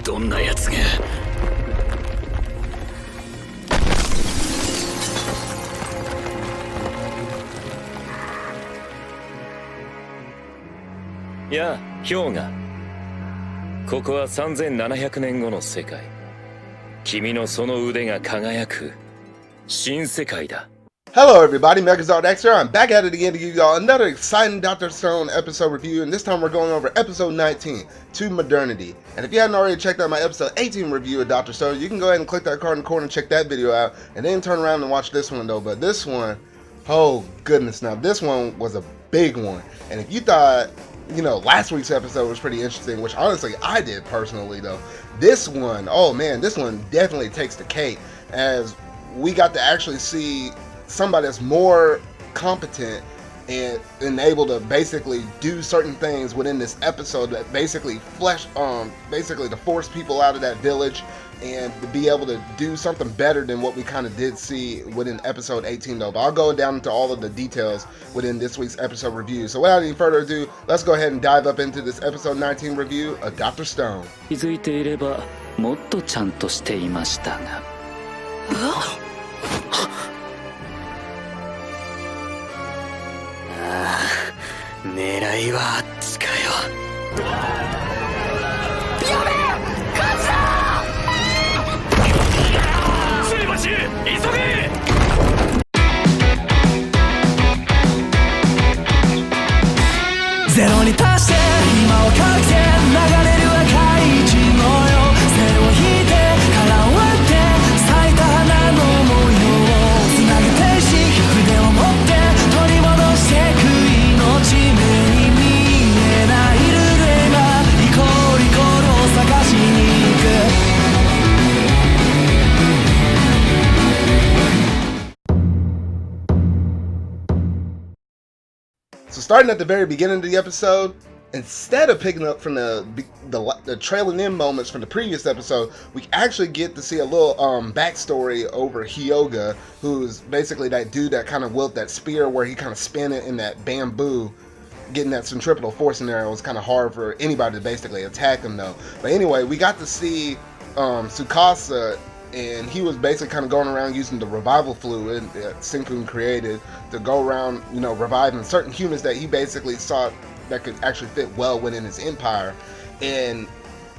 どんなやつが。やあ、氷河。ここは3700年後の世界。君のその腕が輝く新世界だ。Hello everybody, Megazord X here. I'm back at it again to give y'all another exciting Dr. Stone episode review, and this time we're going over episode 19, To Modernity. And if you hadn't already checked out my episode 18 review of Dr. Stone, you can go ahead and click that card in the corner and check that video out, and then turn around and watch this one though. But this one, oh goodness, now this one was a big one. And if you thought, you know, last week's episode was pretty interesting, which honestly I did personally though, this one, oh man, this one definitely takes the cake, as we got to actually see somebody that's more competent and able to basically do certain things within this episode that basically basically to force people out of that village and to be able to do something better than what we kind of did see within episode 18 though. But I'll go down into all of the details within this week's episode review. So without any further ado, let's go ahead and dive up into this episode 19 review of Dr. Stone. 気づいていればもっとちゃんとしていましたが。狙いはあっちかよ。やべえ、火事だ！水橋、急げ！ゼロに達して今をかけて流れる赤い血のよ。背を引いて殻を割って咲いた花の模様をつなげてし筆を持って取り戻してく命目に見えないルレがリコリコを探しに行く。So starting at the very beginning of the episode, instead of picking up from the trailing in moments from the previous episode, we actually get to see a little backstory over Hyoga, who's basically that dude that kind of wields that spear where he kind of spin it in that bamboo. Getting that centripetal force in there was kind of hard for anybody to basically attack him though. But anyway, we got to see Tsukasa, and he was basically kind of going around using the revival fluid that Senku created to go around, you know, reviving certain humans that he basically saw that could actually fit well within his empire. And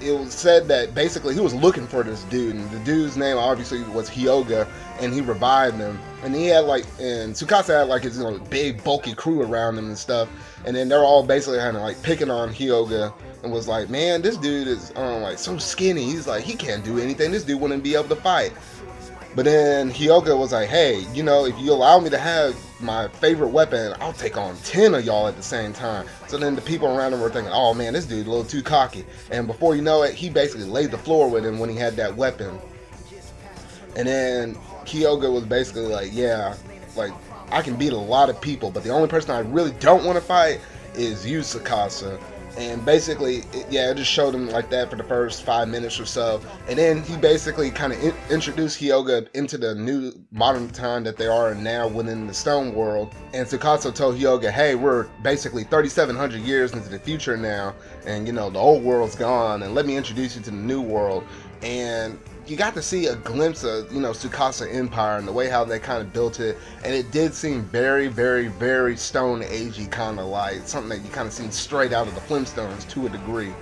it was said that basically he was looking for this dude, and the dude's name obviously was Hyoga, and he revived him. And he had and Tsukasa had his, you know, big bulky crew around him and stuff. And then they're all basically kind of picking on Hyoga and was like, man, this dude is so skinny. He's like, he can't do anything. This dude wouldn't be able to fight. But then Hyoga was like, hey, you know, if you allow me to have my favorite weapon, I'll take on 10 of y'all at the same time. So then the people around him were thinking, oh man, this dude's a little too cocky. And before you know it, he basically laid the floor with him when he had that weapon. And then Hyoga was basically like, yeah, I can beat a lot of people, but the only person I really don't want to fight is you, Tsukasa. And basically, it just showed him like that for the first 5 minutes or so. And then he basically kind of introduced Hyoga into the new modern time that they are in now within the stone world. And Tsukasa told Hyoga, hey, we're basically 3,700 years into the future now. And, you know, the old world's gone. And let me introduce you to the new world. And you got to see a glimpse of, you know, Tsukasa Empire and the way how they kind of built it, and it did seem very, very, very Stone Agey, kind of like something that you kind of seen straight out of the Flintstones to a degree,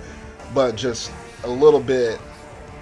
but just a little bit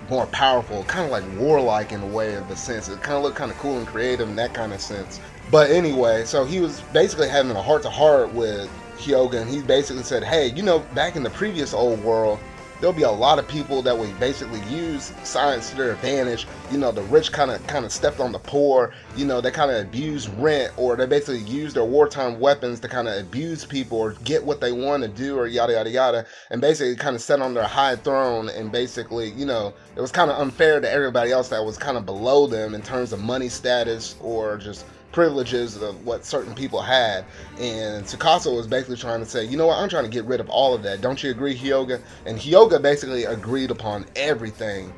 more powerful, kind of like warlike in a way of a sense. It kind of looked kind of cool and creative in that kind of sense. But anyway, so he was basically having a heart-to-heart with Hyoga, and he basically said, hey, you know, back in the previous old world, there'll be a lot of people that would basically use science to their advantage. You know, the rich kind of stepped on the poor. You know, they kind of abused rent, or they basically used their wartime weapons to kind of abuse people or get what they want to do, or yada yada yada, and basically kind of sat on their high throne. And basically, you know, it was kind of unfair to everybody else that was kind of below them in terms of money status or just privileges of what certain people had. And Tsukasa was basically trying to say, you know what, I'm trying to get rid of all of that. Don't you agree, Hyoga? And Hyoga basically agreed upon everything.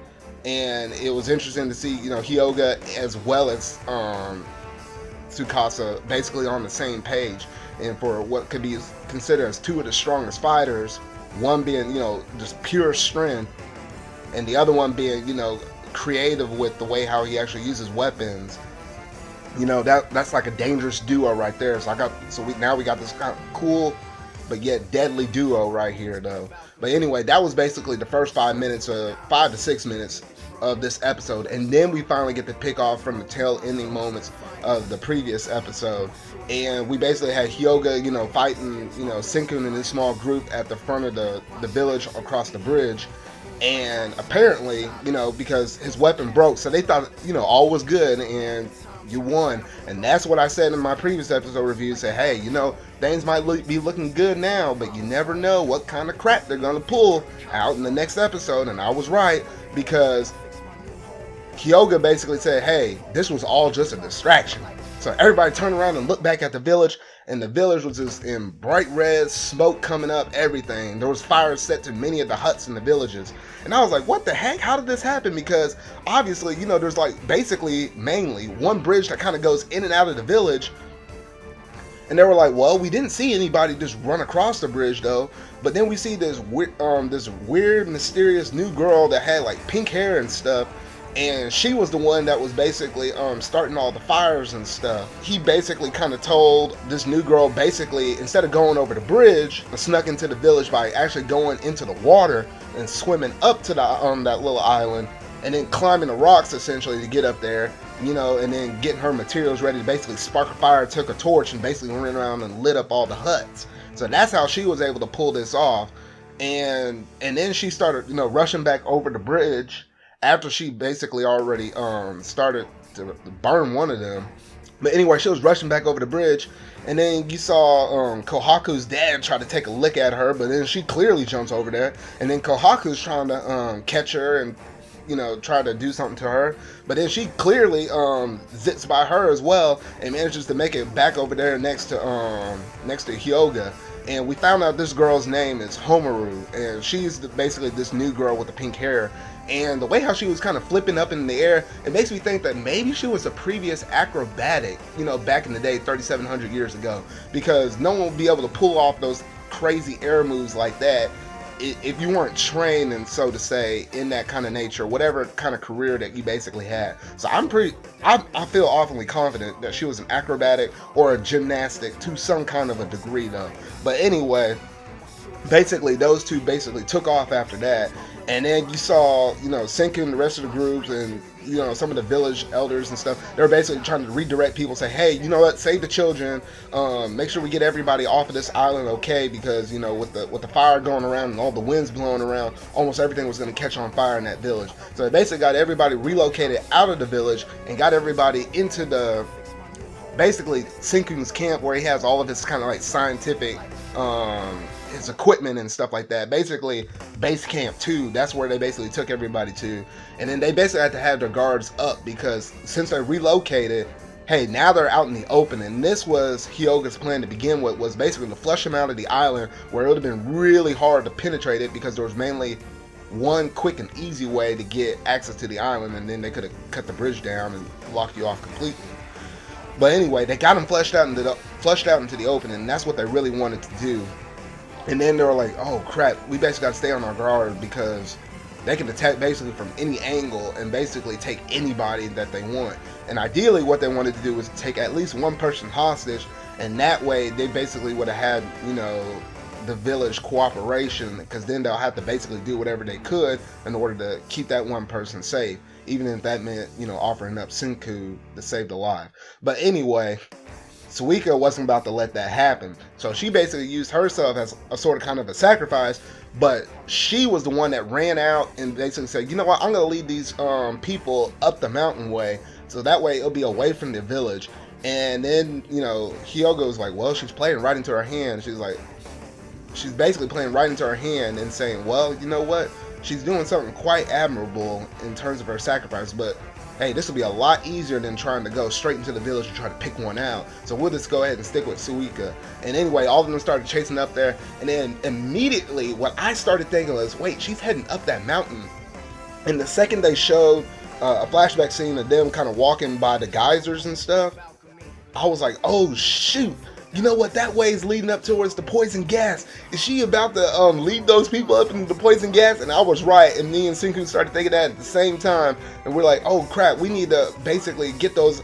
And it was interesting to see, you know, Hyoga as well as Tsukasa basically on the same page, and for what could be considered as two of the strongest fighters, one being, you know, just pure strength, and the other one being, creative with the way how he actually uses weapons. That's like a dangerous duo right there. Now we got this kind of cool but yet deadly duo right here though. But anyway, that was basically the first 5 to 6 minutes of this episode, and then we finally get to pick off from the tail ending moments of the previous episode. And we basically had Hyoga, fighting, Senku in this small group at the front of the village across the bridge. And apparently, because his weapon broke, so they thought, all was good and you won. And that's what I said in my previous episode review. Say, hey, things might be looking good now, but you never know what kind of crap they're going to pull out in the next episode. And I was right, because Hyoga basically said, hey, this was all just a distraction. So everybody turned around and looked back at the village, and the village was just in bright red, smoke coming up, everything. There was fires set to many of the huts in the villages. And I was like, what the heck? How did this happen? Because obviously, there's mainly one bridge that kind of goes in and out of the village. And they were like, well, we didn't see anybody just run across the bridge though. But then we see this weird, mysterious new girl that had like pink hair and stuff. And she was the one that was basically starting all the fires and stuff. He basically kind of told this new girl, basically, instead of going over the bridge, snuck into the village by actually going into the water and swimming up to that little island, and then climbing the rocks essentially to get up there, and then getting her materials ready to basically spark a fire, took a torch, and basically went around and lit up all the huts. So that's how she was able to pull this off. And then she started, rushing back over the bridge, after she basically already started to burn one of them. But anyway, she was rushing back over the bridge, and then you saw Kohaku's dad try to take a look at her, but then she clearly jumps over there, and then Kohaku's trying to catch her and try to do something to her, but then she clearly zips by her as well and manages to make it back over there next to Hyoga. And we found out this girl's name is Homaru, and she's basically this new girl with the pink hair. And the way how she was kind of flipping up in the air, it makes me think that maybe she was a previous acrobatic, back in the day, 3,700 years ago. Because no one would be able to pull off those crazy air moves like that if you weren't trained, and so to say, in that kind of nature, whatever kind of career that you basically had. So I feel awfully confident that she was an acrobatic or a gymnastic to some kind of a degree though. But anyway, basically those two basically took off after that. And then you saw, Senku and the rest of the groups and, some of the village elders and stuff. They were basically trying to redirect people, say, hey, you know what, save the children. Make sure we get everybody off of this island okay, because, with the fire going around and all the winds blowing around, almost everything was going to catch on fire in that village. So they basically got everybody relocated out of the village and got everybody into basically Senku's camp, where he has all of his kind of like scientific his equipment and stuff like that. Basically base camp 2, that's where they basically took everybody to. And then they basically had to have their guards up, because since they relocated, hey, now they're out in the open. And this was Hyoga's plan to begin with, was basically to flush them out of the island, where it would have been really hard to penetrate it, because there was mainly one quick and easy way to get access to the island, and then they could have cut the bridge down and locked you off completely. But anyway, they got them flushed out into the open, and that's what they really wanted to do. And then they were like, oh crap, we basically got to stay on our guard, because they can attack basically from any angle and basically take anybody that they want. And ideally what they wanted to do was take at least one person hostage, and that way they basically would have had, the village cooperation, because then they'll have to basically do whatever they could in order to keep that one person safe, even if that meant, offering up Senku to save the life. But anyway, Suika wasn't about to let that happen. So she basically used herself as a sort of kind of a sacrifice, but she was the one that ran out and basically said, you know what, I'm going to lead these people up the mountain way, so that way it'll be away from the village. And then, Hyoga was like, well, she's playing right into her hand. She's basically playing right into her hand and saying, well, you know what, she's doing something quite admirable in terms of her sacrifice, but hey, this will be a lot easier than trying to go straight into the village and try to pick one out. So we'll just go ahead and stick with Suika. And anyway, all of them started chasing up there. And then immediately what I started thinking was, wait, she's heading up that mountain. And the second they showed a flashback scene of them kind of walking by the geysers and stuff, I was like, oh shoot, you know what, that way is leading up towards the poison gas. Is she about to lead those people up into the poison gas? And I was right, and me and Senku started thinking that at the same time, and we're like, oh crap, we need to basically get those,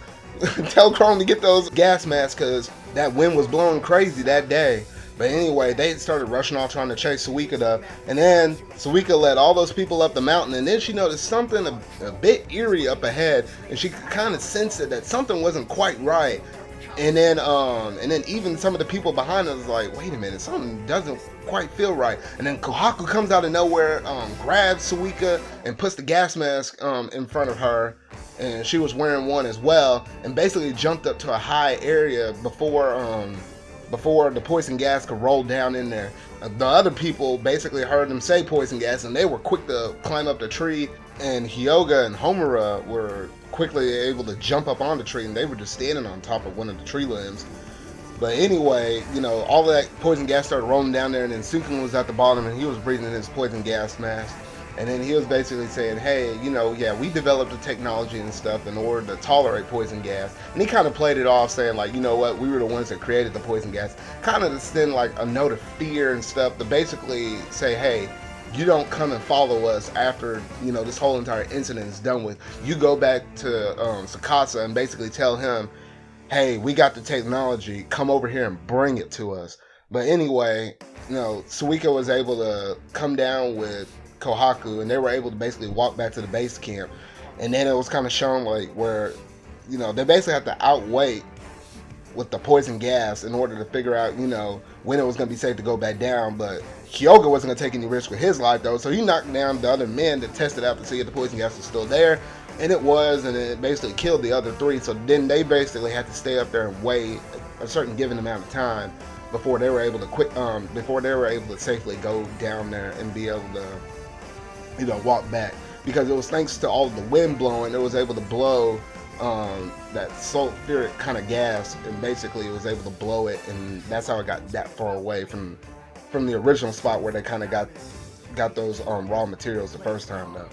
tell Chrome to get those gas masks, because that wind was blowing crazy that day. But anyway, they started rushing off trying to chase Suika up, and then Suika led all those people up the mountain, and then she noticed something a bit eerie up ahead, and she could kind of sense it, that something wasn't quite right. And then even some of the people behind us was like, wait a minute, something doesn't quite feel right. And then Kohaku comes out of nowhere, grabs Suika and puts the gas mask in front of her, and she was wearing one as well, and basically jumped up to a high area before the poison gas could roll down in there. The other people basically heard them say poison gas, and they were quick to climb up the tree, and Hyoga and Homura were quickly able to jump up on the tree, and they were just standing on top of one of the tree limbs. But anyway, all of that poison gas started rolling down there, and then Sukun was at the bottom, and he was breathing in his poison gas mask. And then he was basically saying, hey, we developed the technology and stuff in order to tolerate poison gas. And he kind of played it off saying, like, you know what, we were the ones that created the poison gas. Kind of to send, like, a note of fear and stuff to basically say, hey, you don't come and follow us after, this whole entire incident is done with. You go back to Tsukasa and basically tell him, hey, we got the technology, come over here and bring it to us. But anyway, Suika was able to come down with Kohaku, and they were able to basically walk back to the base camp. And then it was kind of shown like where they basically have to outwait with the poison gas in order to figure out when it was going to be safe to go back down. But Hyoga wasn't going to take any risk with his life though, so he knocked down the other men to test it out to see if the poison gas was still there, and it was, and it basically killed the other three. So then they basically had to stay up there and wait a certain given amount of time before they were able to safely go down there and be able to walk back, because it was thanks to all of the wind blowing, it was able to blow that sulfuric kind of gas, and basically it was able to blow it, and that's how it got that far away from the original spot where they kind of got those raw materials the first time though.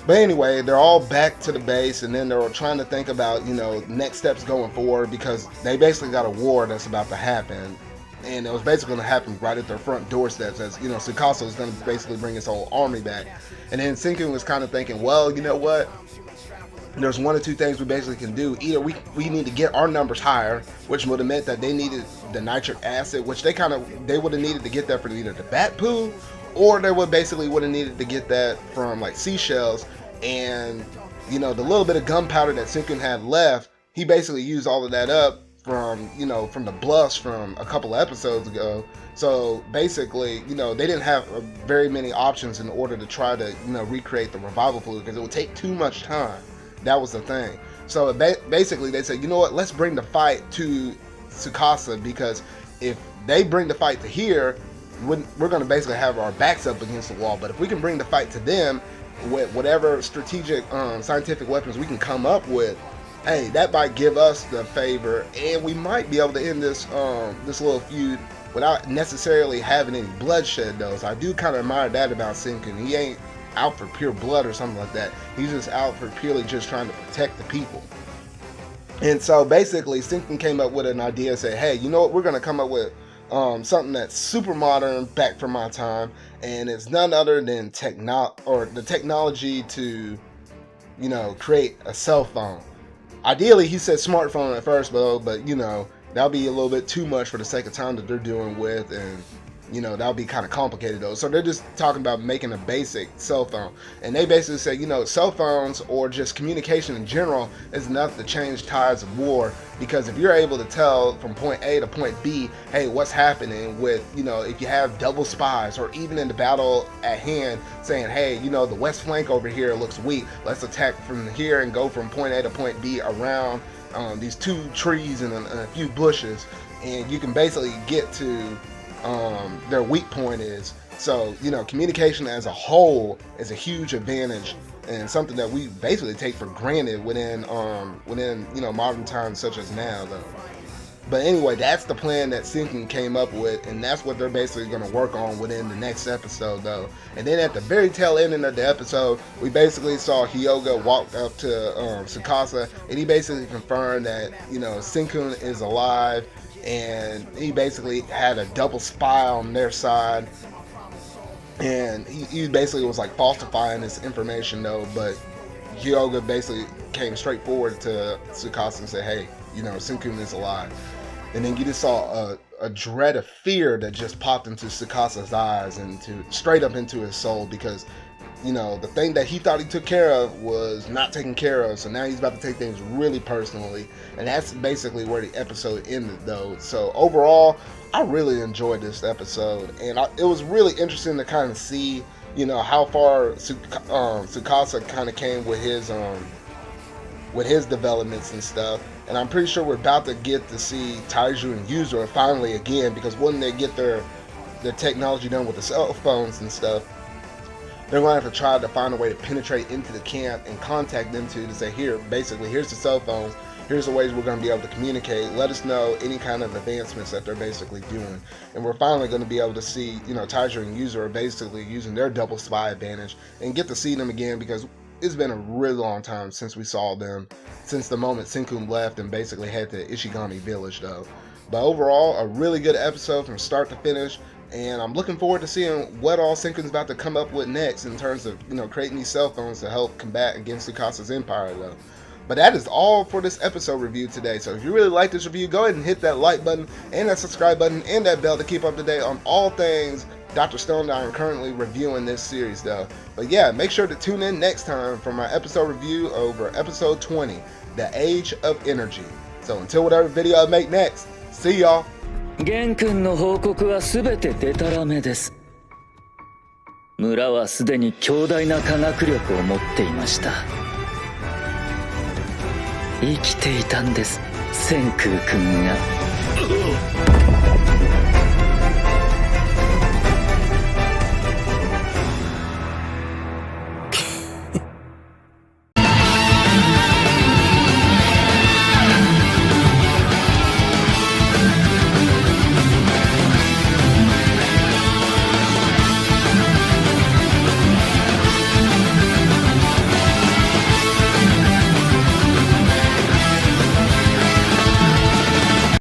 But anyway, they're all back to the base, and then they're trying to think about next steps going forward, because they basically got a war that's about to happen. And it was basically going to happen right at their front doorsteps, as Tsukasa was going to basically bring his whole army back. And then Senku was kind of thinking, well, you know what? There's one or two things we basically can do. Either we need to get our numbers higher, which would have meant that they needed the nitric acid, which they would have needed to get that from either the bat poo, or they would have needed to get that from like seashells. And the little bit of gunpowder that Senku had left, he basically used all of that up from the bluffs from a couple of episodes ago. So basically, they didn't have very many options in order to try to recreate the revival fluid, because it would take too much time. That was the thing. So basically they said, you know what, let's bring the fight to Tsukasa, because if they bring the fight to here, we're going to basically have our backs up against the wall. But if we can bring the fight to them with whatever strategic scientific weapons we can come up with, hey, that might give us the favor, and we might be able to end this little feud without necessarily having any bloodshed though. So I do kind of admire that about Senku. He ain't out for pure blood or something like that. He's just out for purely just trying to protect the people. And so basically Senku came up with an idea and said, hey, you know what, we're going to come up with something that's super modern, back from my time, and it's none other than the technology to create a cell phone. Ideally, he said smartphone at first, but that'll be a little bit too much for the sake of time that they're dealing with, and that'll be kind of complicated though. So they're just talking about making a basic cell phone, and they basically say, cell phones or just communication in general is enough to change tides of war, because if you're able to tell from point A to point B, hey, what's happening with, if you have double spies, or even in the battle at hand saying, hey, the west flank over here looks weak, let's attack from here and go from point A to point B around these two trees and a few bushes, and you can basically get to their weak point is. So communication as a whole is a huge advantage, and something that we basically take for granted within modern times such as now though. But anyway, that's the plan that Senku came up with, and that's what they're basically going to work on within the next episode though. And then at the very tail ending of the episode, we basically saw Hyoga walk up to Tsukasa, and he basically confirmed that Senku is alive, and he basically had a double spy on their side, and he basically was like falsifying this information though. But Hyoga basically came straight forward to Tsukasa and said, hey, you know, Senku is alive. And then you just saw a dread of fear that just popped into Tsukasa's eyes and straight up into his soul, because, you know, the thing that he thought he took care of was not taken care of. So now he's about to take things really personally. And that's basically where the episode ended, though. So overall, I really enjoyed this episode. And it was really interesting to kind of see, you know, how far Tsukasa kind of came with his developments and stuff. And I'm pretty sure we're about to get to see Taiju and Yuzuru finally again, because when they get their technology done with the cell phones and stuff, they're going to have to try to find a way to penetrate into the camp and contact them to say, here, basically, here's the cell phones, here's the ways we're going to be able to communicate, let us know any kind of advancements that they're basically doing. And we're finally going to be able to see, you know, Taiju and Yuzuru basically using their double spy advantage and get to see them again, because it's been a really long time since we saw them, since the moment Senku left and basically head to Ishigami Village though. But overall, a really good episode from start to finish, and I'm looking forward to seeing what all Senku's about to come up with next in terms of, you know, creating these cell phones to help combat against Tsukasa's empire though. But that is all for this episode review today. So if you really like this review, go ahead and hit that like button and that subscribe button and that bell to keep up to date on all things Dr. Stone that I'm currently reviewing this series though. But yeah, make sure to tune in next time for my episode review over episode 20, The Age of Energy. So until whatever video I make next, see y'all. 玄君の報告はすべてデタラメです。村はすでに強大な科学力を持っていました。生きていたんです、千空君が。